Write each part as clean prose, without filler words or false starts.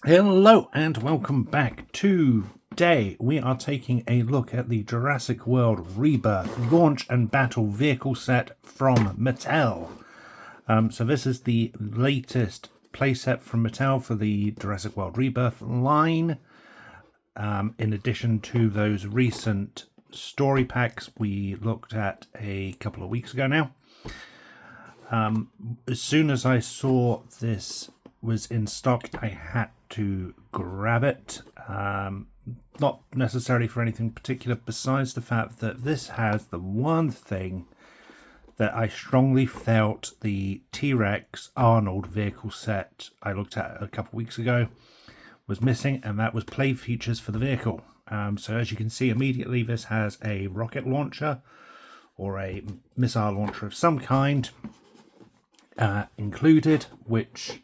Hello and welcome back. Today we are taking a look at the Jurassic World Rebirth launch and battle vehicle set from Mattel. So this is the latest playset from Mattel for the Jurassic World Rebirth line. In addition to those recent story packs we looked at a couple of weeks ago now. As soon as I saw this was in stock, I had to grab it. Not necessarily for anything particular besides the fact that this has the one thing that I strongly felt the T-Rex Arnold vehicle set I looked at a couple of weeks ago was missing, and that was play features for the vehicle. So as you can see immediately, this has a rocket launcher or a missile launcher of some kind included, which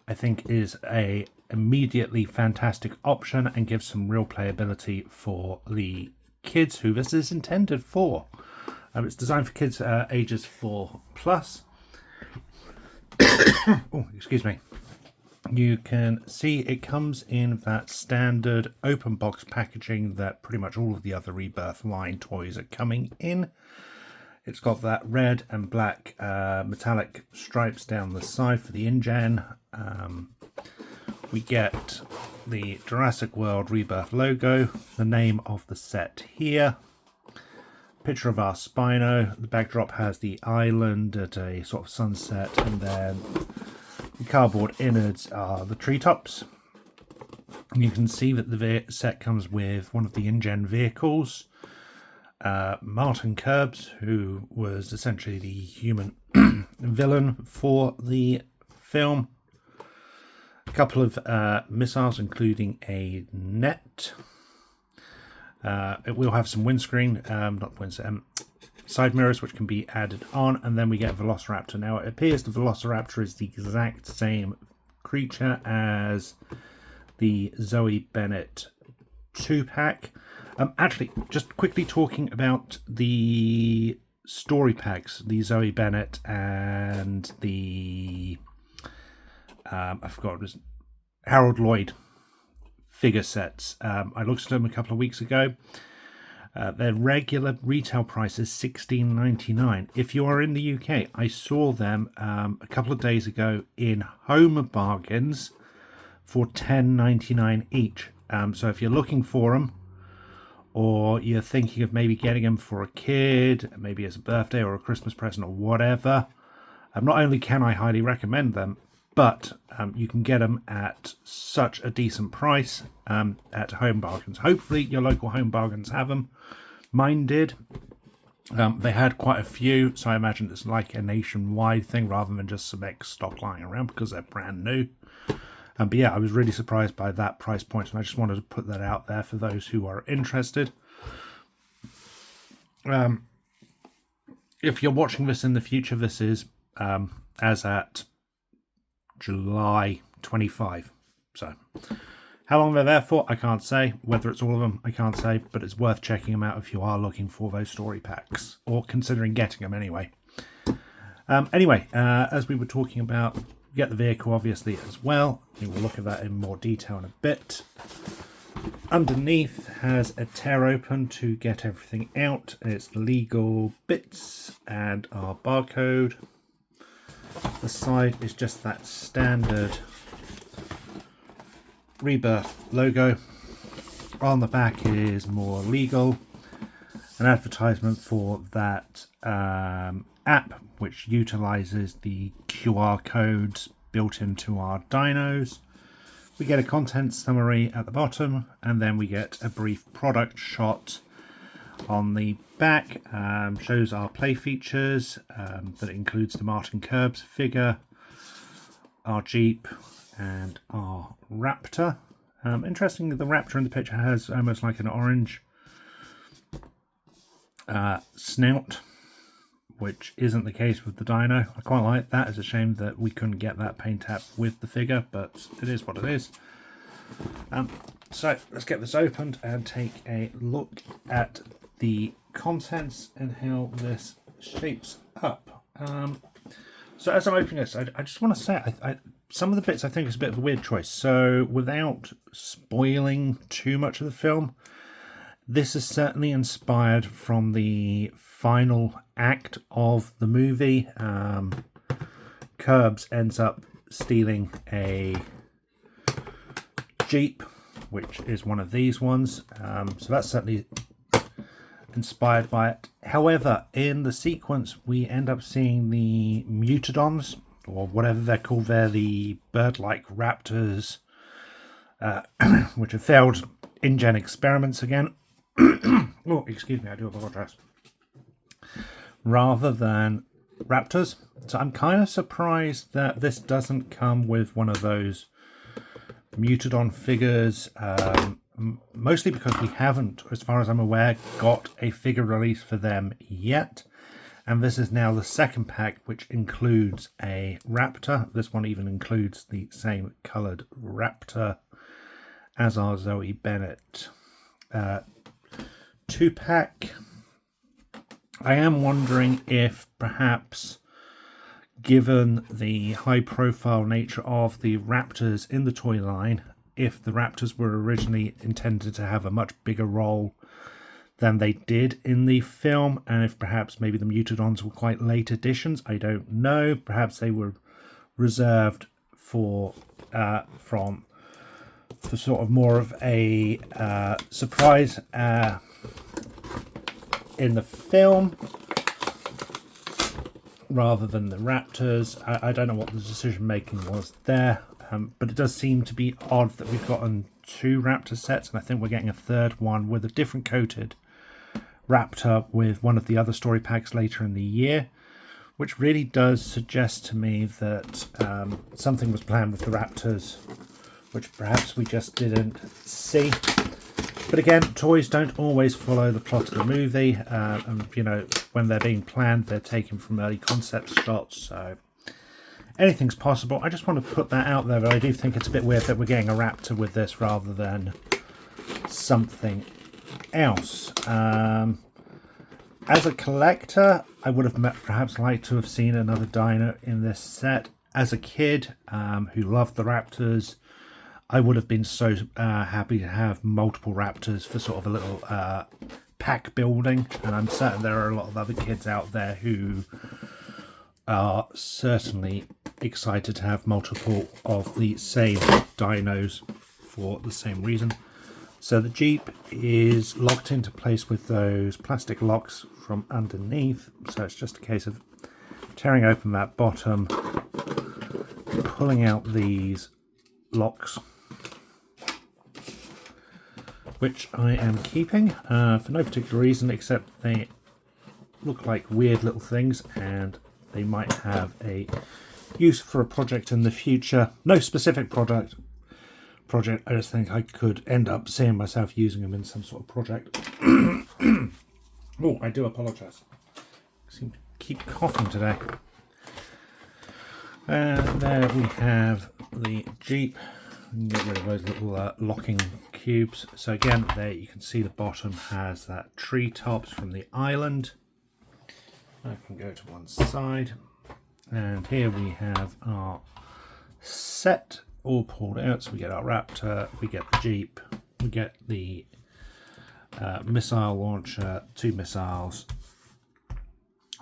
I think is a immediately fantastic option and gives some real playability for the kids who this is intended for. It's designed for kids ages 4 plus. Oh, excuse me. You can see it comes in that standard open box packaging that pretty much all of the other Rebirth line toys are coming in. It's got that red and black metallic stripes down the side for the InGen. We get the Jurassic World Rebirth logo, the name of the set here, picture of our Spino. The backdrop has the island at a sort of sunset, and then the cardboard innards are the treetops. And you can see that the set comes with one of the InGen vehicles, Martin Curbs, who was essentially the human villain for the film. A couple of missiles, including a net. It will have some windscreen, side mirrors, which can be added on, and then we get Velociraptor. Now, it appears the Velociraptor is the exact same creature as the Zoe Bennett 2-pack. Actually, just quickly talking about the story packs, the Zoe Bennett and the I forgot it was Harold Lloyd figure sets. I looked at them a couple of weeks ago. Their regular retail price is $16.99. If you are in the UK, I saw them a couple of days ago in Home Bargains for $10.99 each. So if you're looking for them, or you're thinking of maybe getting them for a kid, maybe as a birthday or a Christmas present or whatever, not only can I highly recommend them, but you can get them at such a decent price at Home Bargains. Hopefully your local Home Bargains have them. Mine did. They had quite a few, so I imagine it's like a nationwide thing rather than just some ex stock lying around because they're brand new. But yeah, I was really surprised by that price point, and I just wanted to put that out there for those who are interested. If you're watching this in the future, this is as at July 25. So how long they're there for, I can't say. Whether it's all of them, I can't say, but it's worth checking them out if you are looking for those story packs, or considering getting them anyway. As we were talking about, get the vehicle obviously as well. We'll look at that in more detail in a bit. Underneath has a tear open to get everything out. It's legal bits and our barcode. The side is just that standard Rebirth logo. On the back is more legal, an advertisement for that app which utilizes the QR codes built into our dinos. We get a content summary at the bottom, and then we get a brief product shot on the back. Shows our play features, that includes the Martin Curbs figure, our Jeep, and our Raptor. Interesting, the Raptor in the picture has almost like an orange snout, which isn't the case with the dino. I quite like that. It's a shame that we couldn't get that paint app with the figure, but it is what it is. So let's get this opened and take a look at the contents and how this shapes up. So as I'm opening this, I just want to say, some of the bits I think is a bit of a weird choice. So without spoiling too much of the film, this is certainly inspired from the final act of the movie. Curbs ends up stealing a Jeep, which is one of these ones. So that's certainly inspired by it. However, in the sequence, we end up seeing the Mutadons, or whatever they're called. They're the bird-like raptors, which have failed InGen experiments again. Oh, excuse me, I do apologize. Rather than raptors. So I'm kind of surprised that this doesn't come with one of those Mutadon figures, mostly because we haven't, as far as I'm aware, got a figure release for them yet. And this is now the second pack, which includes a raptor. This one even includes the same coloured raptor as our Zoe Bennett 2-pack. I am wondering if perhaps, given the high-profile nature of the raptors in the toy line, if the raptors were originally intended to have a much bigger role than they did in the film, and if perhaps maybe the Mutadons were quite late additions. I don't know. Perhaps they were reserved for sort of more of a surprise in the film rather than the raptors. I don't know what the decision making was there, but it does seem to be odd that we've gotten 2 raptor sets, and I think we're getting a third one with a different coated raptor with one of the other story packs later in the year, which really does suggest to me that something was planned with the raptors, which perhaps we just didn't see. But again, toys don't always follow the plot of the movie, and you know, when they're being planned, they're taken from early concept shots, so anything's possible. I just want to put that out there, but I do think it's a bit weird that we're getting a raptor with this rather than something else. As a collector, I would have perhaps liked to have seen another dino in this set. As a kid who loved the raptors, I would have been so happy to have multiple raptors for sort of a little pack building, and I'm certain there are a lot of other kids out there who are certainly excited to have multiple of the same dinos for the same reason. So the Jeep is locked into place with those plastic locks from underneath, so it's just a case of tearing open that bottom, pulling out these locks, which I am keeping for no particular reason, except they look like weird little things and they might have a use for a project in the future. No specific project. I just think I could end up seeing myself using them in some sort of project. Oh, I do apologise. I seem to keep coughing today. And there we have the Jeep. We can get rid of those little locking cubes. So again, there you can see the bottom has that treetops from the island. I can go to one side. And here we have our set all pulled out. So we get our Raptor, we get the Jeep, we get the missile launcher, 2 missiles,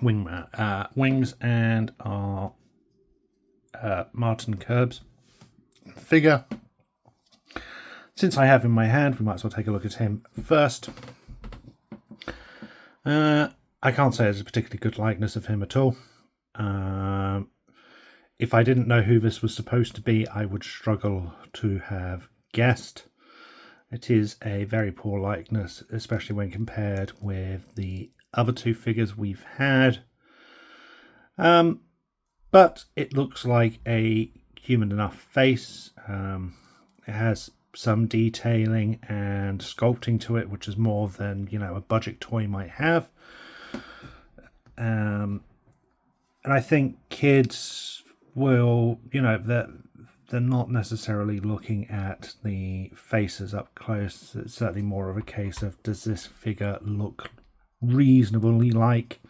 wings, and our Martin Curbs figure. Since I have him in my hand, we might as well take a look at him first. I can't say it's a particularly good likeness of him at all. If I didn't know who this was supposed to be, I would struggle to have guessed. It is a very poor likeness, especially when compared with the other 2 figures we've had. But it looks like a human enough face. It has some detailing and sculpting to it, which is more than, you know, a budget toy might have. And I think kids will, you know, they're not necessarily looking at the faces up close. It's certainly more of a case of, does this figure look reasonably like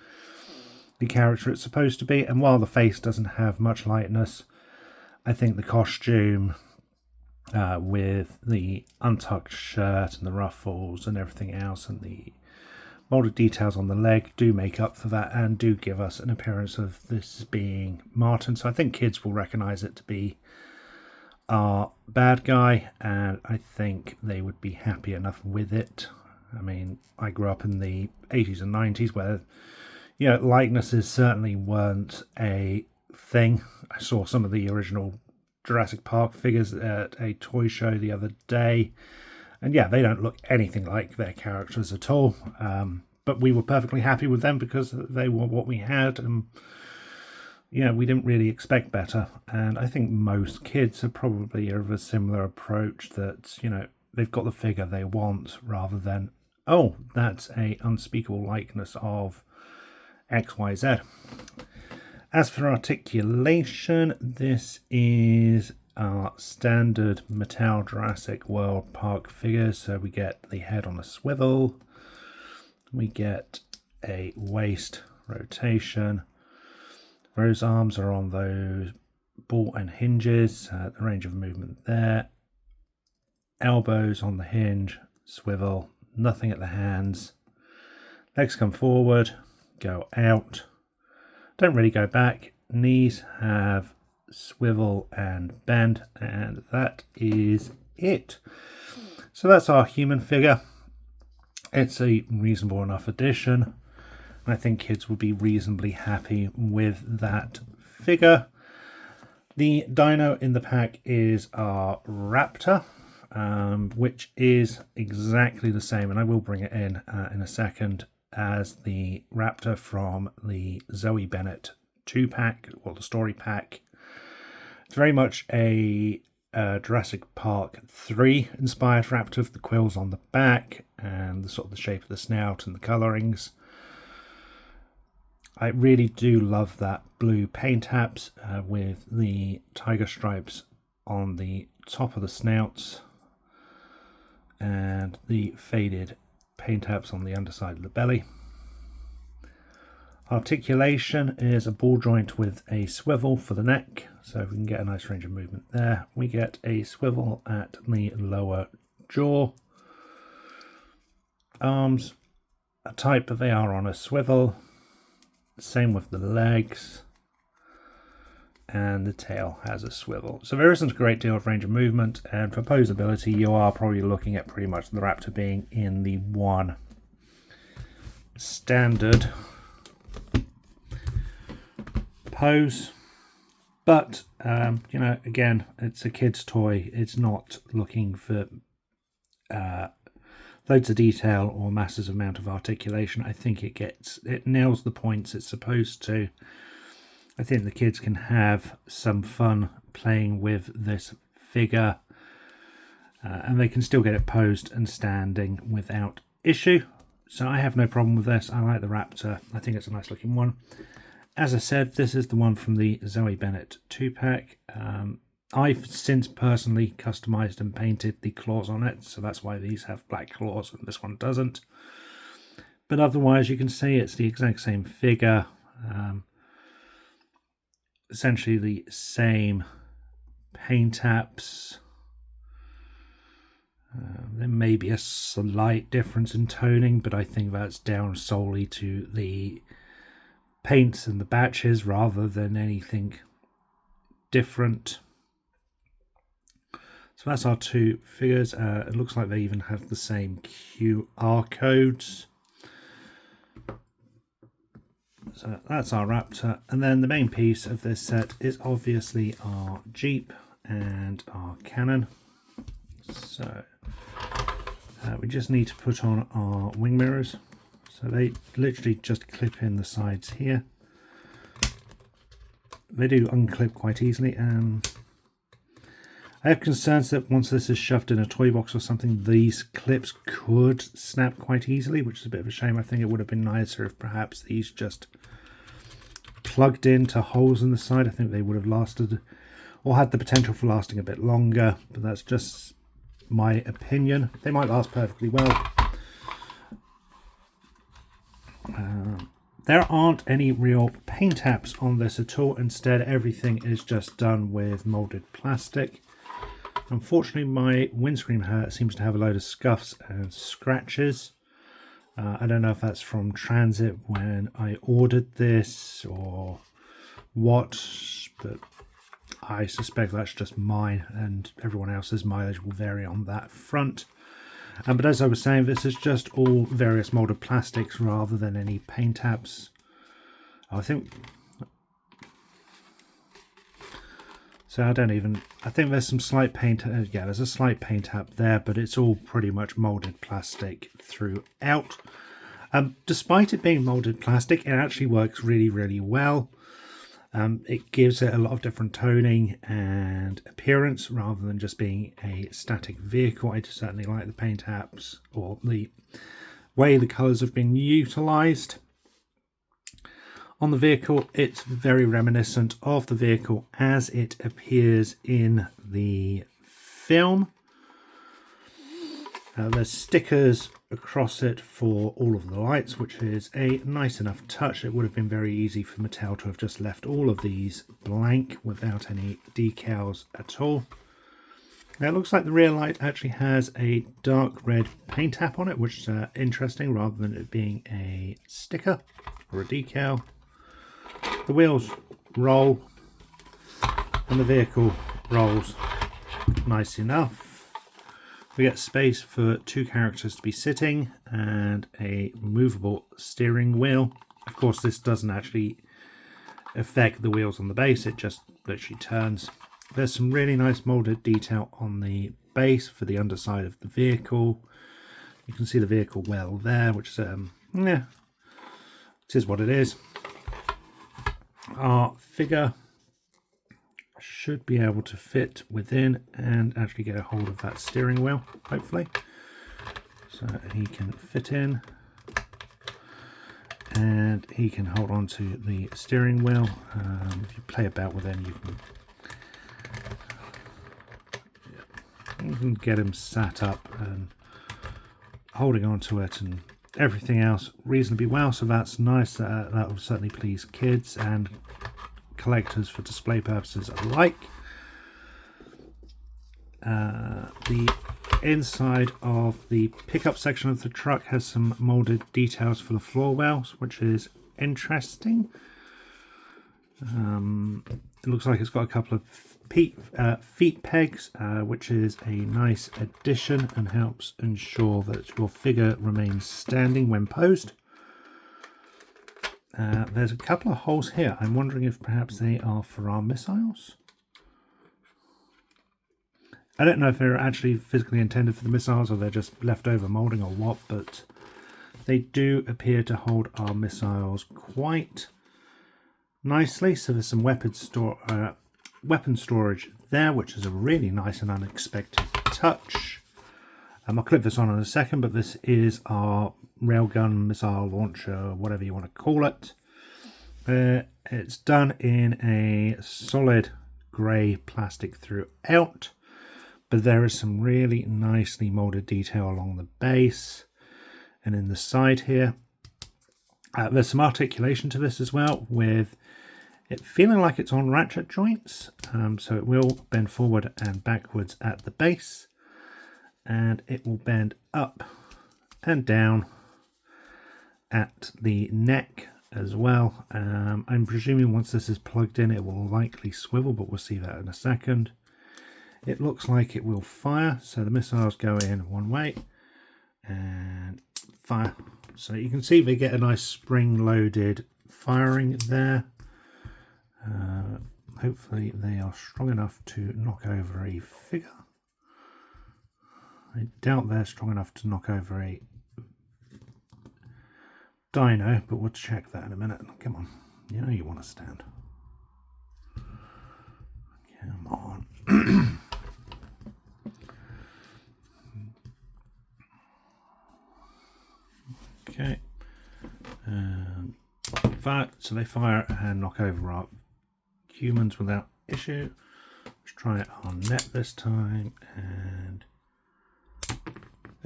the character it's supposed to be. And while the face doesn't have much lightness, I think the costume with the untucked shirt and the ruffles and everything else and the molded details on the leg do make up for that and do give us an appearance of this being Martin. So I think kids will recognise it to be our bad guy, and I think they would be happy enough with it. I mean, I grew up in the 80s and 90s where, you know, likenesses certainly weren't a thing. I saw some of the original Jurassic Park figures at a toy show the other day, and yeah, they don't look anything like their characters at all, but we were perfectly happy with them because they were what we had, and yeah, we didn't really expect better. And I think most kids are probably of a similar approach, that, you know, they've got the figure they want rather than, oh, that's a unspeakable likeness of XYZ. As for articulation, this is our standard Mattel Jurassic World Park figure. So we get the head on a swivel, we get a waist rotation, those arms are on those ball and hinges, the range of movement there, elbows on the hinge, swivel, nothing at the hands, legs come forward, go out, don't really go back, knees have swivel and bend, and that is it. So that's our human figure. It's a reasonable enough addition. I think kids will be reasonably happy with that figure. The dino in the pack is our Raptor, which is exactly the same, and I will bring it in a second, as the Raptor from the Zoe Bennett 2-pack, or the story pack. It's very much a Jurassic Park 3 inspired Raptor, with the quills on the back and the sort of the shape of the snout and the colourings. I really do love that blue paint apps with the tiger stripes on the top of the snouts and the faded paint apps on the underside of the belly. Articulation is a ball joint with a swivel for the neck, so we can get a nice range of movement there. We get a swivel at the lower jaw. Arms a type, but they are on a swivel. Same with the legs, and the tail has a swivel. So there isn't a great deal of range of movement, and for posability you are probably looking at pretty much the Raptor being in the one standard pose. But you know, again, it's a kid's toy. It's not looking for loads of detail or massive amount of articulation. I think it nails the points it's supposed to. I think the kids can have some fun playing with this figure, and they can still get it posed and standing without issue. So I have no problem with this. I like the Raptor. I think it's a nice looking one. As I said, this is the one from the Zoe Bennett 2-pack. I've since personally customized and painted the claws on it, so that's why these have black claws and this one doesn't. But otherwise, you can see it's the exact same figure. Essentially the same paint apps. There may be a slight difference in toning, but I think that's down solely to the paints and the batches rather than anything different. So that's our two figures. It looks like they even have the same QR codes. So that's our Raptor. And then the main piece of this set is obviously our Jeep and our cannon. So we just need to put on our wing mirrors. So they literally just clip in the sides here. They do unclip quite easily. I have concerns that once this is shoved in a toy box or something, these clips could snap quite easily, which is a bit of a shame. I think it would have been nicer if perhaps these just plugged into holes in the side. I think they would have lasted, or had the potential for lasting a bit longer, but that's just my opinion. They might last perfectly well. There aren't any real paint apps on this at all. Instead, everything is just done with molded plastic. Unfortunately, my windscreen seems to have a load of scuffs and scratches. I don't know if that's from transit when I ordered this or what, but I suspect that's just mine, and everyone else's mileage will vary on that front. But as I was saying, this is just all various molded plastics rather than any paint apps. I think so. I think there's some slight paint. Yeah, there's a slight paint app there, but it's all pretty much molded plastic throughout. Despite it being molded plastic, it actually works really, really well. It gives it a lot of different toning and appearance rather than just being a static vehicle. I certainly like the paint apps or the way the colours have been utilised. On the vehicle, it's very reminiscent of the vehicle as it appears in the film. There's stickers across it for all of the lights, which is a nice enough touch. It would have been very easy for Mattel to have just left all of these blank without any decals at all. Now, it looks like the rear light actually has a dark red paint app on it, which is interesting rather than it being a sticker or a decal. The wheels roll and the vehicle rolls nice enough. We get space for two characters to be sitting and a movable steering wheel. Of course, this doesn't actually affect the wheels on the base, it just literally turns. There's some really nice molded detail on the base for the underside of the vehicle. You can see the vehicle well there, which is, yeah, it is what it is. Our figure should be able to fit within and actually get a hold of that steering wheel, hopefully. So he can fit in and he can hold on to the steering wheel. If you play about with him, you can get him sat up and holding on to it and everything else reasonably well, so that's nice. That will certainly please kids and collectors for display purposes alike. The inside of the pickup section of the truck has some molded details for the floor wells, which is interesting. It looks like it's got a couple of feet pegs, which is a nice addition and helps ensure that your figure remains standing when posed. There's a couple of holes here. I'm wondering if perhaps they are for our missiles. I don't know if they're actually physically intended for the missiles or they're just leftover molding or what, but they do appear to hold our missiles quite nicely. So there's some weapon storage there, which is a really nice and unexpected touch. I'll clip this on in a second, but this is our railgun, missile launcher, whatever you want to call it. It's done in a solid grey plastic throughout, but there is some really nicely molded detail along the base and in the side here. There's some articulation to this as well, with it feeling like it's on ratchet joints, so it will bend forward and backwards at the base, and it will bend up and down at the neck as well. I'm presuming once this is plugged in it will likely swivel, but we'll see that in a second. It looks like it will fire, so the missiles go in one way and fire. So you can see they get a nice spring-loaded firing there. Hopefully they are strong enough to knock over a figure. I doubt they're strong enough to knock over a dino, but we'll check that in a minute. Come on, you know you want to stand. Come on. Okay. Fire, so they fire and knock over our humans without issue. Let's try it on net this time, and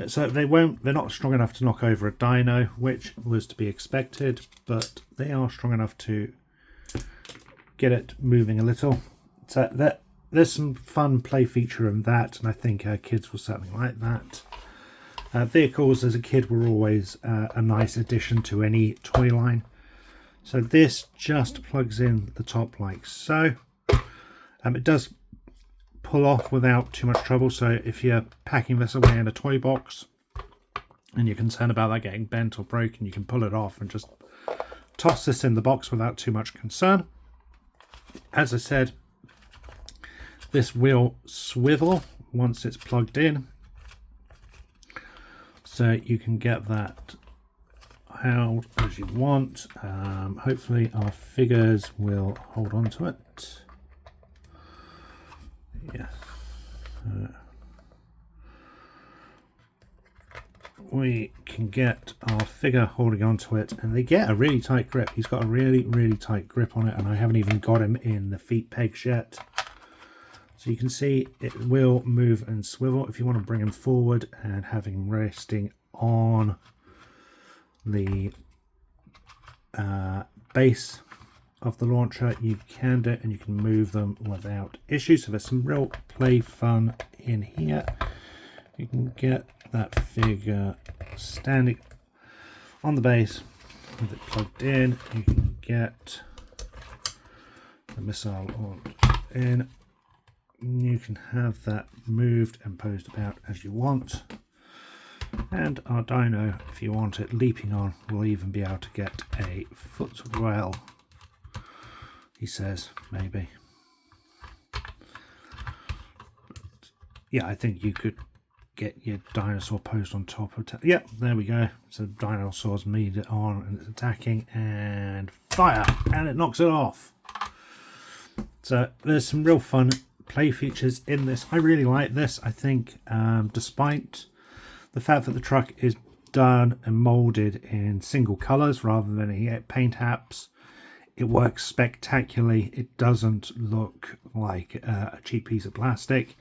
So they're not strong enough to knock over a dino, which was to be expected, but they are strong enough to get it moving a little. So there's some fun play feature in that, and I think kids will certainly like that. Vehicles as a kid were always a nice addition to any toy line. So this just plugs in the top like so. It does pull off without too much trouble. So if you're packing this away in a toy box and you're concerned about that getting bent or broken, you can pull it off and just toss this in the box without too much concern. As I said, this will swivel once it's plugged in, so you can get that held as you want. Hopefully our figures will hold on to it. Yeah. We can get our figure holding on to it, and they get a really tight grip. He's got a really tight grip on it, and I haven't even got him in the feet pegs yet. So you can see it will move and swivel. If you want to bring him forward and have him resting on the base of the launcher, you can do it, and you can move them without issue. So there's some real play fun in here. You can get that figure standing on the base with it plugged in. You can get the missile on in. You can have that moved and posed about as you want. And our dino, if you want it leaping on, will even be able to get a footwell, he says, maybe. But yeah, I think you could get your dinosaur posed on top of it. Yep, there we go. So the dinosaur's moved it on and it's attacking, and fire, and it knocks it off. So there's some real fun play features in this. I really like this. I think despite the fact that the truck is done and molded in single colors rather than paint apps, it works spectacularly. It doesn't look like a cheap piece of plastic.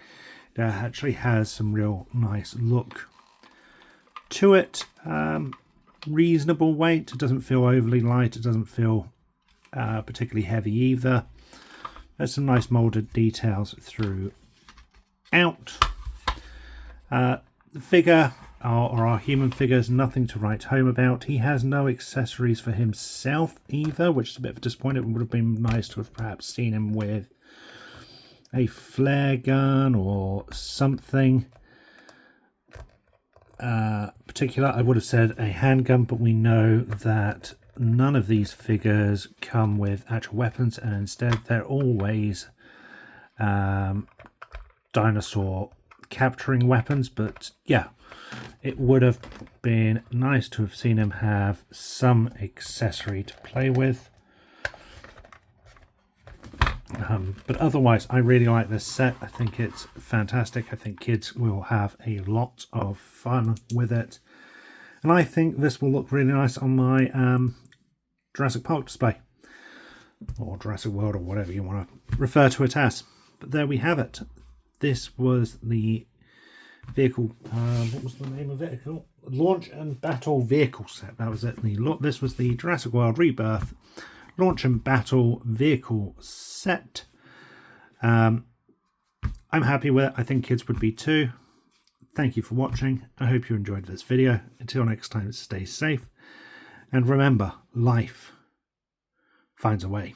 It actually has some real nice look to it. Reasonable weight. It doesn't feel overly light. It doesn't feel particularly heavy either. There's some nice molded details throughout. The figure, or our human figure, is nothing to write home about. He has no accessories for himself either, which is a bit of a disappointment. It would have been nice to have perhaps seen him with a flare gun or something particular. I would have said a handgun, but we know that none of these figures come with actual weapons, and instead they're always dinosaur capturing weapons. But yeah, it would have been nice to have seen him have some accessory to play with. But otherwise, I really like this set. I think it's fantastic. I think kids will have a lot of fun with it. And I think this will look really nice on my Jurassic Park display, or Jurassic World, or whatever you want to refer to it as. But there we have it. This was the vehicle, what was the name of it? Launch and Battle Vehicle Set. That was it. This was the Jurassic World Rebirth Launch and Battle Vehicle Set. I'm happy with it. I think kids would be too. Thank you for watching. I hope you enjoyed this video. Until next time, stay safe. And remember, life finds a way.